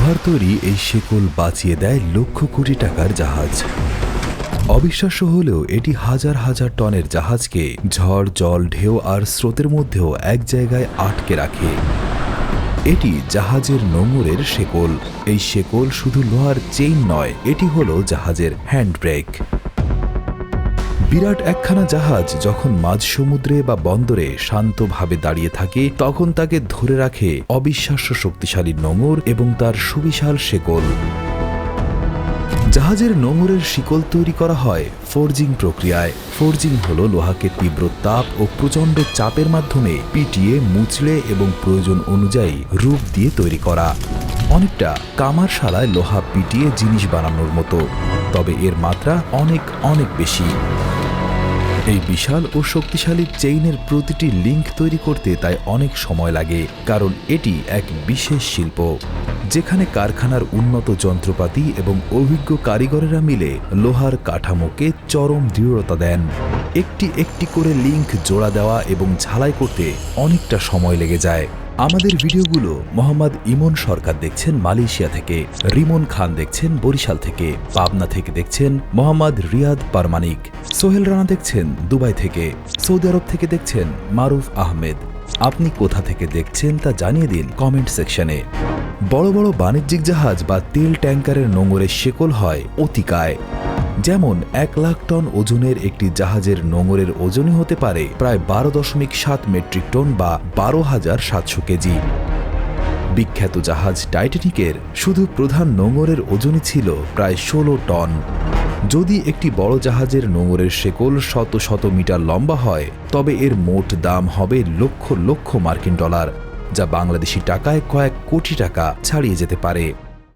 লোহার তৈরি এই শেকল বাঁচিয়ে দেয় লক্ষ কোটি টাকার জাহাজ। অবিশ্বাস্য হলেও এটি হাজার হাজার টনের জাহাজকে ঝড়, জল, ঢেউ আর স্রোতের মধ্যেও এক জায়গায় আটকে রাখে। এটি জাহাজের নোঙরের শেকল। এই শেকল শুধু লোহার চেইন নয়, এটি হলো জাহাজের হ্যান্ড ব্রেক। বিরাট একখানা জাহাজ যখন মাঝ সমুদ্রে বা বন্দরে শান্তভাবে দাঁড়িয়ে থাকে, তখন তাকে ধরে রাখে অবিশ্বাস্য শক্তিশালী নোঙর এবং তার সুবিশাল শেকল। জাহাজের নোঙরের শিকল তৈরি করা হয় ফোর্জিং প্রক্রিয়ায়। ফোর্জিং হল লোহাকে তীব্র তাপ ও প্রচণ্ড চাপের মাধ্যমে পিটিয়ে, মুচড়ে এবং প্রয়োজন অনুযায়ী রূপ দিয়ে তৈরি করা। অনেকটা কামারশালায় লোহা পিটিয়ে জিনিস বানানোর মতো, তবে এর মাত্রা অনেক অনেক বেশি। এই বিশাল ও শক্তিশালী চেইনের প্রতিটি লিঙ্ক তৈরি করতে তাই অনেক সময় লাগে, কারণ এটি এক বিশেষ শিল্প যেখানে কারখানার উন্নত যন্ত্রপাতি এবং অভিজ্ঞ কারিগরেরা মিলে লোহার কাঠামোকে চরম দৃঢ়তা দেন। একটি একটি করে লিঙ্ক জোড়া দেওয়া এবং ঝালাই করতে অনেকটা সময় লেগে যায়। আমাদের ভিডিওগুলো মোহাম্মদ ইমন সরকার দেখছেন মালয়েশিয়া থেকে, রিমন খান দেখছেন বরিশাল থেকে, পাবনা থেকে দেখছেন মোহাম্মদ রিয়াদ পারমানিক, সোহেল রানা দেখছেন দুবাই থেকে, সৌদি আরব থেকে দেখছেন মারুফ আহমেদ। আপনি কোথা থেকে দেখছেন তা জানিয়ে দিন কমেন্ট সেকশনে। বড় বড় বাণিজ্যিক জাহাজ বা তেল ট্যাঙ্কারের নোঙরের শেকল হয় অতিকায়। যেমন 1 লাখ টন ওজনের একটি জাহাজের নোঙরের ওজনই হতে পারে প্রায় 12.7 মেট্রিক টন বা 12,700 কেজি। বিখ্যাত জাহাজ টাইটানিকের শুধু প্রধান নোঙরের ওজনই ছিল প্রায় 16 টন। যদি একটি বড় জাহাজের নোঙরের শেকল শত শত মিটার লম্বা হয়, তবে এর মোট দাম হবে লক্ষ লক্ষ মার্কিন ডলার, যা বাংলাদেশি টাকায় কয়েক কোটি টাকা ছাড়িয়ে যেতে পারে।